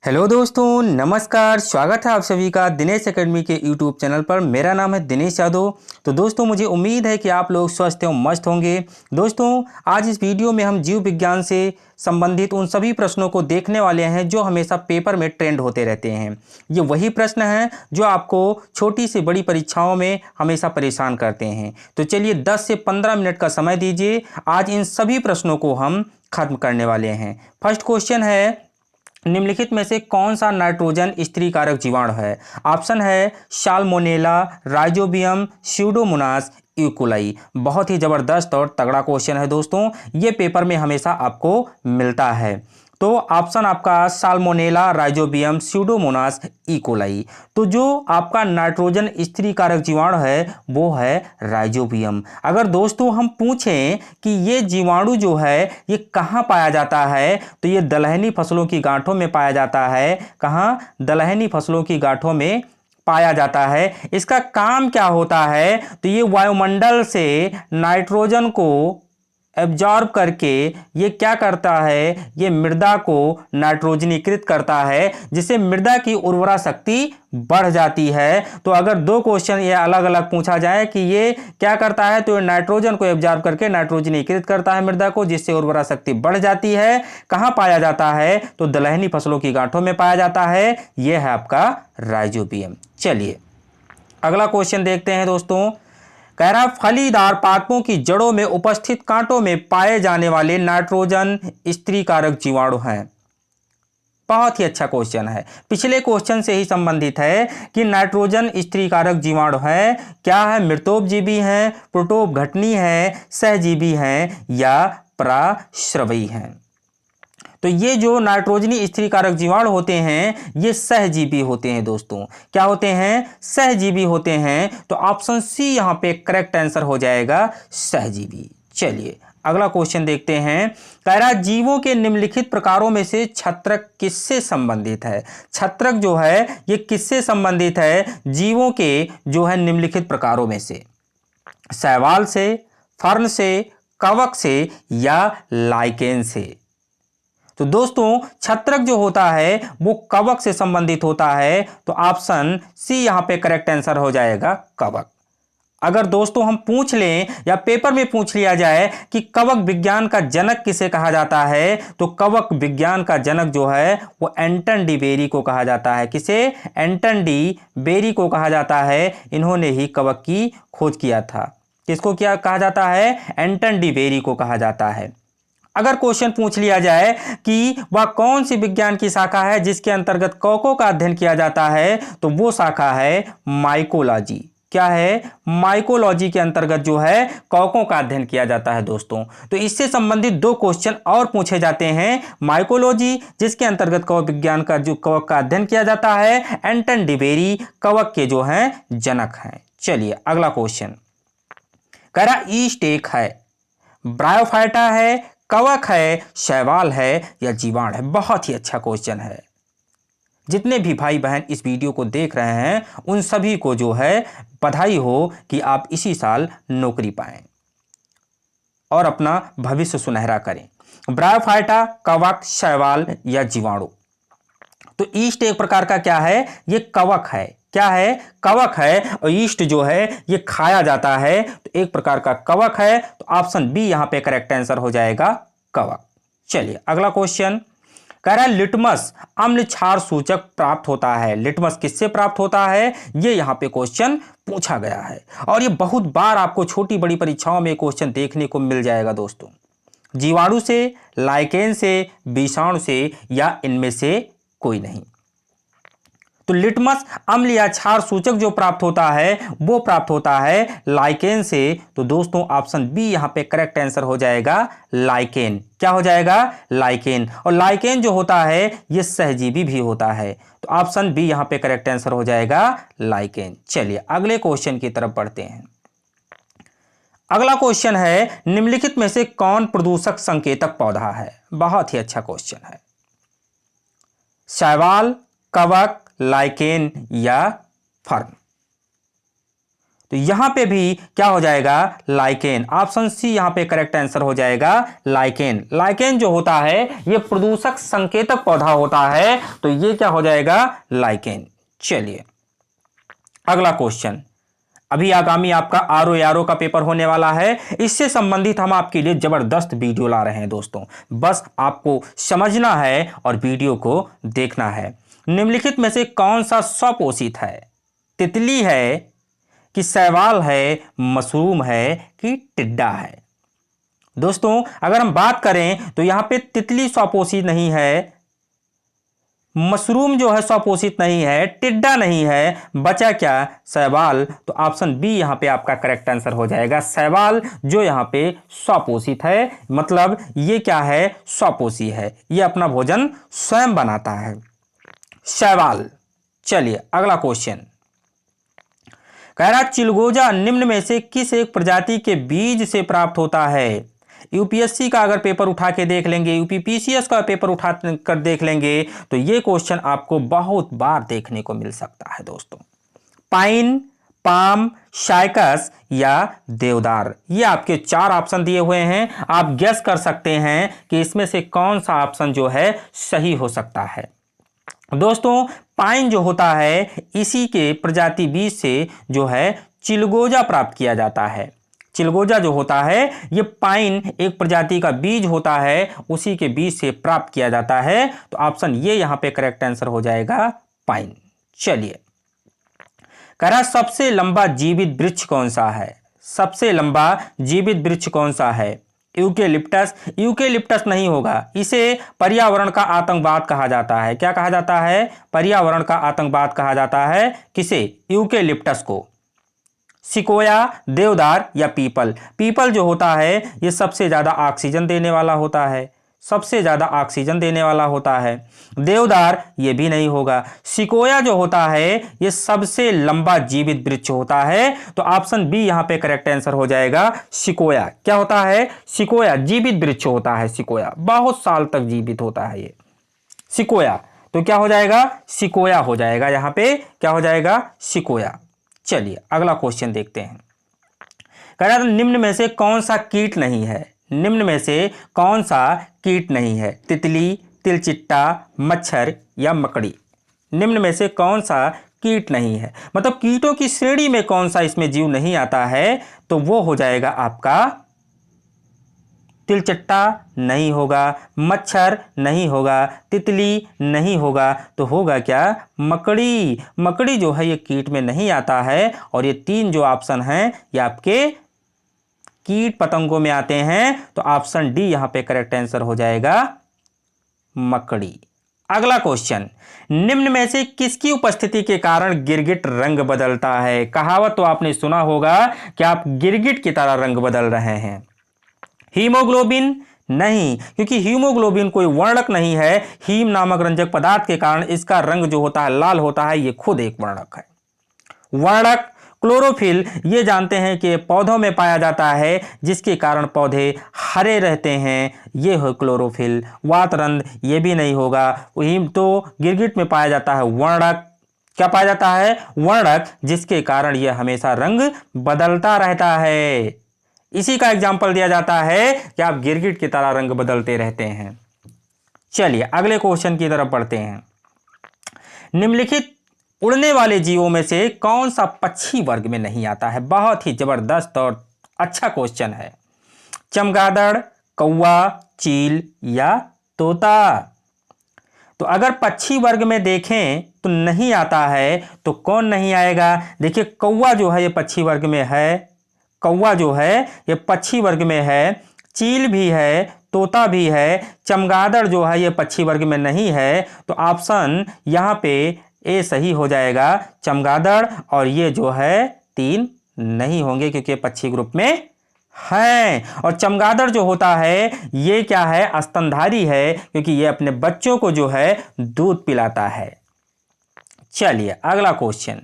Hello दोस्तों, नमस्कार। स्वागत है आप सभी का दिनेश एकेडमी के यूट्यूब चैनल पर। मेरा नाम है दिनेश यादव। तो दोस्तों, मुझे उम्मीद है कि आप लोग स्वस्थ एवं मस्त होंगे। दोस्तों, आज इस वीडियो में हम जीव विज्ञान से संबंधित उन सभी प्रश्नों को देखने वाले हैं जो हमेशा पेपर में ट्रेंड होते रहते हैं। ये वही प्रश्न हैं जो आपको छोटी से बड़ी परीक्षाओं में हमेशा परेशान करते हैं। तो चलिए 10 से 15 मिनट का समय दीजिए। आज इन सभी प्रश्नों को हम खत्म करने वाले हैं। फर्स्ट क्वेश्चन है, निम्नलिखित में से कौन सा नाइट्रोजन स्त्री कारक जीवाणु है? ऑप्शन है साल्मोनेला, राइजोबियम, स्यूडोमोनास, यूकोलाई। बहुत ही जबरदस्त और तगड़ा क्वेश्चन है दोस्तों, ये पेपर में हमेशा आपको मिलता है। तो ऑप्शन आपका साल्मोनेला, राइजोबियम, स्यूडोमोनास, इकोलाई। तो जो आपका नाइट्रोजन स्त्री कारक जीवाणु है वो है राइजोबियम। अगर दोस्तों हम पूछें कि ये जीवाणु जो है ये कहाँ पाया जाता है, तो ये दलहनी फसलों की गांठों में पाया जाता है। कहाँ? दलहनी फसलों की गांठों में पाया जाता है। इसका काम क्या होता है? तो ये वायुमंडल से नाइट्रोजन को एब्जॉर्ब करके ये क्या करता है, ये मृदा को नाइट्रोजनीकृत करता है, जिससे मृदा की उर्वरा शक्ति बढ़ जाती है। तो अगर दो क्वेश्चन ये अलग अलग पूछा जाए कि ये क्या करता है, तो ये नाइट्रोजन को एब्जॉर्ब करके नाइट्रोजनीकृत करता है मृदा को, जिससे उर्वरा शक्ति बढ़ जाती है। कहाँ पाया जाता है? तो दलहनी फसलों की गांठों में पाया जाता है। यह है आपका राइजोबियम। चलिए अगला क्वेश्चन देखते हैं दोस्तों। कह रहा फलीदार पादपों की जड़ों में उपस्थित कांटों में पाए जाने वाले नाइट्रोजन स्त्री कारक जीवाणु हैं। बहुत ही अच्छा क्वेश्चन है, पिछले क्वेश्चन से ही संबंधित है कि नाइट्रोजन स्त्री कारक जीवाणु है क्या है? मृतोपजीवी हैं, प्रोटोपघटनी है, सहजीवी हैं या पराश्रवी हैं? तो ये जो नाइट्रोजनी स्त्री कारक जीवाणु होते हैं ये सहजीवी होते हैं दोस्तों। क्या होते हैं? सहजीवी होते हैं। तो ऑप्शन सी यहां पे करेक्ट आंसर हो जाएगा, सहजीवी। चलिए अगला क्वेश्चन देखते हैं। कह रहा जीवों के निम्नलिखित प्रकारों में से छत्रक किससे संबंधित है? छत्रक जो है ये किससे संबंधित है? जीवों के जो है निम्नलिखित प्रकारों में से, शैवाल से, फर्न से, कवक से या लाइकेन से? तो दोस्तों छत्रक जो होता है वो कवक से संबंधित होता है। तो ऑप्शन सी यहां पे करेक्ट आंसर हो जाएगा, कवक। अगर दोस्तों हम पूछ लें या पेपर में पूछ लिया जाए कि कवक विज्ञान का जनक किसे कहा जाता है, तो कवक विज्ञान का जनक जो है वो एंटन डी बेरी को कहा जाता है। किसे? एंटन डी बेरी को कहा जाता है। इन्होंने ही कवक की खोज किया था। किसको क्या कहा जाता है? एंटन डी बेरी को कहा जाता है। अगर क्वेश्चन पूछ लिया जाए कि वह कौन सी विज्ञान की शाखा है जिसके अंतर्गत कवकों का अध्ययन किया जाता है, तो वो शाखा है माइकोलॉजी। क्या है? माइकोलॉजी के अंतर्गत जो है कवकों का अध्ययन किया जाता है दोस्तों। तो इससे संबंधित दो क्वेश्चन और पूछे जाते हैं। माइकोलॉजी जिसके अंतर्गत कवक विज्ञान का जो कवक का अध्ययन किया जाता है, एंटन डी बेरी कवक के जो हैं जनक हैं। चलिए अगला क्वेश्चन। कह रहा ईस्ट एक है, ब्रायोफाइटा है, कवक है, शैवाल है या जीवाणु है? बहुत ही अच्छा क्वेश्चन है। जितने भी भाई बहन इस वीडियो को देख रहे हैं उन सभी को जो है बधाई हो कि आप इसी साल नौकरी पाएं और अपना भविष्य सुनहरा करें। ब्रायोफाइटा, कवक, शैवाल या जीवाणु? तो ईस्ट एक प्रकार का क्या है? ये कवक है। क्या है? कवक है। और ईस्ट जो है ये खाया जाता है, तो एक प्रकार का कवक है। तो ऑप्शन बी यहां पे करेक्ट आंसर हो जाएगा, कवक। चलिए अगला क्वेश्चन। कह रहा है लिटमस अम्ल क्षार सूचक प्राप्त होता है। लिटमस किससे प्राप्त होता है? ये यहां पे क्वेश्चन पूछा गया है और ये बहुत बार आपको छोटी बड़ी परीक्षाओं में क्वेश्चन देखने को मिल जाएगा दोस्तों। जीवाणु से, लाइकेन से, विषाणु से या इनमें से कोई नहीं? तो लिटमस अम्ल या क्षार सूचक जो प्राप्त होता है वो प्राप्त होता है लाइकेन से। तो दोस्तों ऑप्शन बी यहां पे करेक्ट आंसर हो जाएगा, लाइकेन। क्या हो जाएगा? लाइकेन। और लाइकेन जो होता है ये सहजीवी भी होता है। तो ऑप्शन बी यहां पे करेक्ट आंसर हो जाएगा, लाइकेन। चलिए अगले क्वेश्चन की तरफ बढ़ते हैं। अगला क्वेश्चन है निम्नलिखित में से कौन प्रदूषक संकेतक पौधा है? बहुत ही अच्छा क्वेश्चन है। शैवाल, कवक, लाइकेन या फर्न? तो यहां पे भी क्या हो जाएगा, लाइकेन। ऑप्शन सी यहां पे करेक्ट आंसर हो जाएगा, लाइकेन। लाइकेन जो होता है ये प्रदूषक संकेतक पौधा होता है, तो ये क्या हो जाएगा, लाइकेन। चलिए अगला क्वेश्चन। अभी आगामी आपका आरओ का पेपर होने वाला है, इससे संबंधित हम आपके लिए जबरदस्त वीडियो ला रहे हैं दोस्तों, बस आपको समझना है और वीडियो को देखना है। निम्नलिखित में से कौन सा स्वपोषित है, तितली है कि शैवाल है, मशरूम है कि टिड्डा है। दोस्तों अगर हम बात करें तो यहां पे तितली स्वपोषित नहीं है, मशरूम जो है स्वपोषित नहीं है, टिड्डा नहीं है, बचा क्या, शैवाल। तो ऑप्शन बी यहां पे आपका करेक्ट आंसर हो जाएगा, शैवाल जो यहां पे स्वपोषित है, मतलब ये क्या है, स्वपोषी है, ये अपना भोजन स्वयं बनाता है, शैवाल। चलिए अगला क्वेश्चन कह रहा, चिलगोजा निम्न में से किस एक प्रजाति के बीज से प्राप्त होता है। यूपीएससी का अगर पेपर उठा के देख लेंगे, यूपीपीसीएस का पेपर उठा कर देख लेंगे, तो ये क्वेश्चन आपको बहुत बार देखने को मिल सकता है दोस्तों। पाइन, पाम, शाइकस या देवदार, ये आपके 4 ऑप्शन दिए हुए हैं। आप गेस कर सकते हैं कि इसमें से कौन सा ऑप्शन जो है सही हो सकता है। दोस्तों पाइन जो होता है, इसी के प्रजाति बीज से जो है चिलगोजा प्राप्त किया जाता है। चिलगोजा जो होता है ये पाइन एक प्रजाति का बीज होता है, उसी के बीज से प्राप्त किया जाता है, तो ऑप्शन ये यहां पे करेक्ट आंसर हो जाएगा, पाइन। चलिए कह रहा, सबसे लंबा जीवित वृक्ष कौन सा है, सबसे लंबा जीवित वृक्ष कौन सा है। यूकेलिप्टस, यूकेलिप्टस नहीं होगा, इसे पर्यावरण का आतंकवाद कहा जाता है। क्या कहा जाता है, पर्यावरण का आतंकवाद कहा जाता है, किसे, यूकेलिप्टस को। सिकोया, देवदार या पीपल। पीपल जो होता है ये सबसे ज्यादा ऑक्सीजन देने वाला होता है, सबसे ज्यादा ऑक्सीजन देने वाला होता है। देवदार ये भी नहीं होगा। सिकोया जो होता है ये सबसे लंबा जीवित वृक्ष होता है, तो ऑप्शन बी यहां पे करेक्ट आंसर हो जाएगा, सिकोया। क्या होता है, सिकोया जीवित वृक्ष होता है, सिकोया बहुत साल तक जीवित होता है ये सिकोया। तो क्या हो जाएगा, सिकोया हो जाएगा, यहां पे क्या हो जाएगा, सिकोया। चलिए अगला क्वेश्चन देखते हैं। कह रहा था, निम्न में से कौन सा कीट नहीं है, निम्न में से कौन सा कीट नहीं है। तितली, तिलचिट्टा, मच्छर या मकड़ी। निम्न में से कौन सा कीट नहीं है, मतलब कीटों की श्रेणी में कौन सा इसमें जीव नहीं आता है, तो वो हो जाएगा आपका तिलचट्टा नहीं होगा, मच्छर नहीं होगा, तितली नहीं होगा, तो होगा क्या, मकड़ी। मकड़ी जो है ये कीट में नहीं आता है, और ये 3 जो ऑप्शन हैं ये आपके कीट पतंगों में आते हैं, तो ऑप्शन डी यहां पे करेक्ट आंसर हो जाएगा, मकड़ी। अगला क्वेश्चन, निम्न में से किसकी उपस्थिति के कारण गिरगिट रंग बदलता है। कहावत तो आपने सुना होगा कि आप गिरगिट की तरह रंग बदल रहे हैं। हीमोग्लोबिन नहीं, क्योंकि हीमोग्लोबिन कोई वर्णक नहीं है, हीम नामक रंजक पदार्थ के कारण इसका रंग जो होता है लाल होता है, ये खुद एक वर्णक है। वर्णक क्लोरोफिल, ये जानते हैं कि पौधों में पाया जाता है, जिसके कारण पौधे हरे रहते हैं, ये हो क्लोरोफिल। वातरंध ये भी नहीं होगा। हीम तो गिरगिट में पाया जाता है वर्णक, क्या पाया जाता है, वर्णक, जिसके कारण यह हमेशा रंग बदलता रहता है। इसी का एग्जाम्पल दिया जाता है कि आप गिरगिट की तरह रंग बदलते रहते हैं। चलिए अगले क्वेश्चन की तरफ बढ़ते हैं। निम्नलिखित उड़ने वाले जीवों में से कौन सा पक्षी वर्ग में नहीं आता है। बहुत ही जबरदस्त और अच्छा क्वेश्चन है। चमगादड़, कौवा, चील या तोता। तो अगर पक्षी वर्ग में देखें तो नहीं आता है, तो कौन नहीं आएगा। देखिए कौवा जो है ये पक्षी वर्ग में है, कौवा जो है ये पक्षी वर्ग में है, चील भी है, तोता भी है, चमगादड़ जो है ये पक्षी वर्ग में नहीं है, तो ऑप्शन यहाँ पे ए सही हो जाएगा, चमगादड़, और ये जो है 3 नहीं होंगे क्योंकि पक्षी ग्रुप में हैं। और चमगादड़ जो होता है ये क्या है, स्तनधारी है, क्योंकि ये अपने बच्चों को जो है दूध पिलाता है। चलिए अगला क्वेश्चन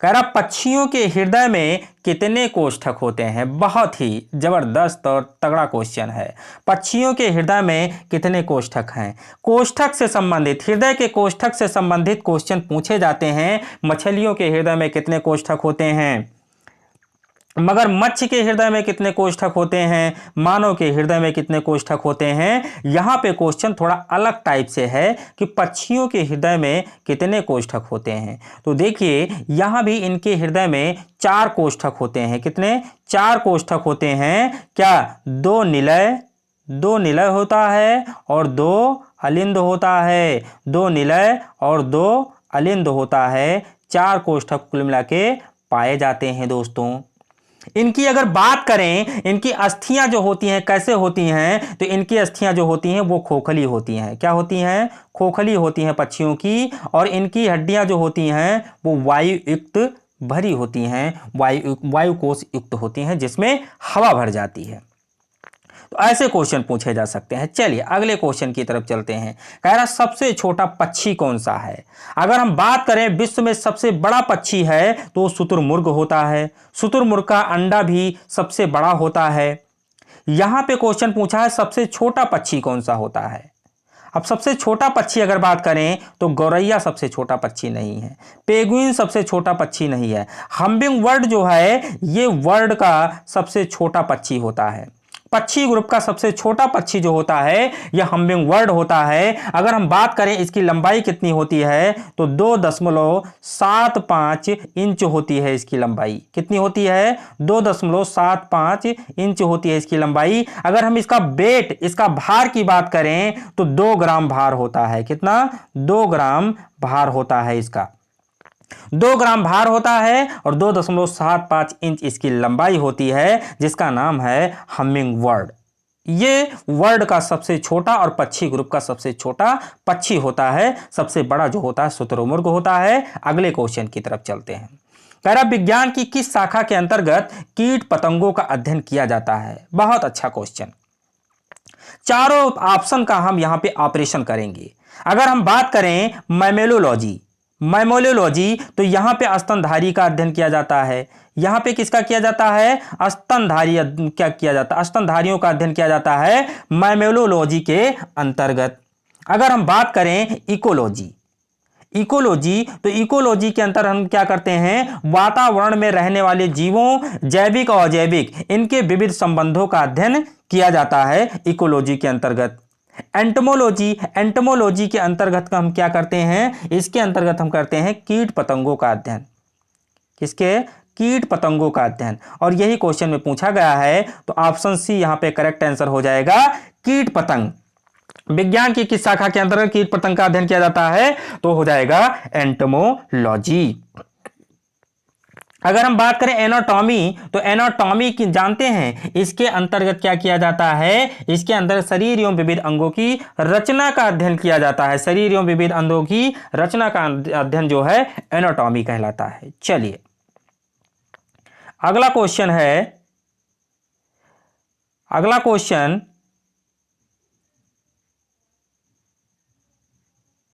कह रहा, पक्षियों के हृदय में कितने कोष्ठक होते हैं। बहुत ही जबरदस्त और तगड़ा क्वेश्चन है। पक्षियों के हृदय में कितने कोष्ठक हैं। कोष्ठक से संबंधित, हृदय के कोष्ठक से संबंधित क्वेश्चन पूछे जाते हैं। मछलियों के हृदय में कितने कोष्ठक होते हैं। मगरमच्छ के हृदय में कितने कोष्ठक होते हैं, मानव के हृदय में कितने कोष्ठक होते हैं। यहां पे क्वेश्चन थोड़ा अलग टाइप से है कि पक्षियों के हृदय में कितने कोष्ठक होते हैं। तो देखिए यहां भी इनके हृदय में 4 कोष्ठक होते हैं। कितने? 4 कोष्ठक होते हैं। क्या? 2 निलय होता है और 2 अलिंद होता है। 2 निलय और 2 अलिंद होता है। 4 कोष्ठक कुल मिला के पाए जाते हैं दोस्तों। इनकी अगर बात करें, इनकी अस्थियां जो होती हैं कैसे होती हैं, तो इनकी अस्थियां जो होती हैं वो खोखली होती हैं। क्या होती हैं? खोखली होती हैं पक्षियों की। और इनकी हड्डियां जो होती हैं वो वायु युक्त भरी होती हैं, वायु कोश युक्त होती हैं, जिसमें हवा भर जाती है। तो ऐसे क्वेश्चन पूछे जा सकते हैं। चलिए अगले क्वेश्चन की तरफ चलते हैं। कह रहा सबसे छोटा पक्षी कौन सा है। अगर हम बात करें विश्व में सबसे बड़ा पक्षी है तो शुतुरमुर्ग होता है। शुतुरमुर्ग का अंडा भी सबसे बड़ा होता है। यहां पे क्वेश्चन पूछा है सबसे छोटा पक्षी कौन सा होता है। अब सबसे छोटा पक्षी अगर बात करें तो गौरैया सबसे छोटा पक्षी नहीं है। पेंगुइन सबसे छोटा पक्षी नहीं है। हम्बिंग बर्ड जो है ये वर्ल्ड का सबसे छोटा पक्षी होता है। पक्षी ग्रुप का सबसे छोटा पक्षी जो होता है यह हम्बिंग बर्ड होता है। अगर हम बात करें इसकी लंबाई कितनी होती है तो 2.75 इंच होती है इसकी लंबाई। कितनी होती है? 2.75 इंच होती है इसकी लंबाई। अगर हम इसका वेट, इसका भार की बात करें तो 2 ग्राम भार होता है। कितना? 2 ग्राम भार होता है इसका। 2 ग्राम भार होता है और 2.75 इंच इसकी लंबाई होती है, जिसका नाम है हमिंग बर्ड। ये वर्ल्ड का सबसे छोटा और पक्षी ग्रुप का सबसे छोटा पक्षी होता है। सबसे बड़ा जो होता है शुतुरमुर्ग होता है। अगले क्वेश्चन की तरफ चलते हैं। कह रहा विज्ञान की किस शाखा के अंतर्गत कीट पतंगों का अध्ययन किया जाता है। बहुत अच्छा क्वेश्चन। चारों ऑप्शन का हम यहां पे ऑपरेशन करेंगे। अगर हम बात करें मैमोलॉजी तो यहां पे स्तनधारी का अध्ययन किया जाता है। यहां पे किसका किया जाता है? स्तनधारी। क्या किया जाता है? स्तनधारियों का अध्ययन किया जाता है मैमोलॉजी के अंतर्गत। अगर हम बात करें इकोलॉजी तो इकोलॉजी के अंतर हम क्या करते हैं? वातावरण में रहने वाले जीवों, जैविक और अजैविक, इनके विविध संबंधों का अध्ययन किया जाता है इकोलॉजी के अंतर्गत। एंटोमोलॉजी के अंतर्गत हम क्या करते हैं? इसके अंतर्गत हम करते हैं कीट पतंगों का अध्ययन। किसके? कीट पतंगों का अध्ययन। और यही क्वेश्चन में पूछा गया है, तो ऑप्शन सी यहां पे करेक्ट आंसर हो जाएगा, कीट पतंग। विज्ञान की किस शाखा के अंतर्गत कीट पतंग का अध्ययन किया जाता है? तो हो जाएगा एंटोमोलॉजी। अगर हम बात करें एनाटॉमी तो एनाटॉमी की जानते हैं इसके अंतर्गत क्या किया जाता है? इसके अंदर शरीर एवं विविध अंगों की रचना का अध्ययन किया जाता है। शरीर एवं विविध अंगों की रचना का अध्ययन जो है एनाटॉमी कहलाता है। चलिए अगला क्वेश्चन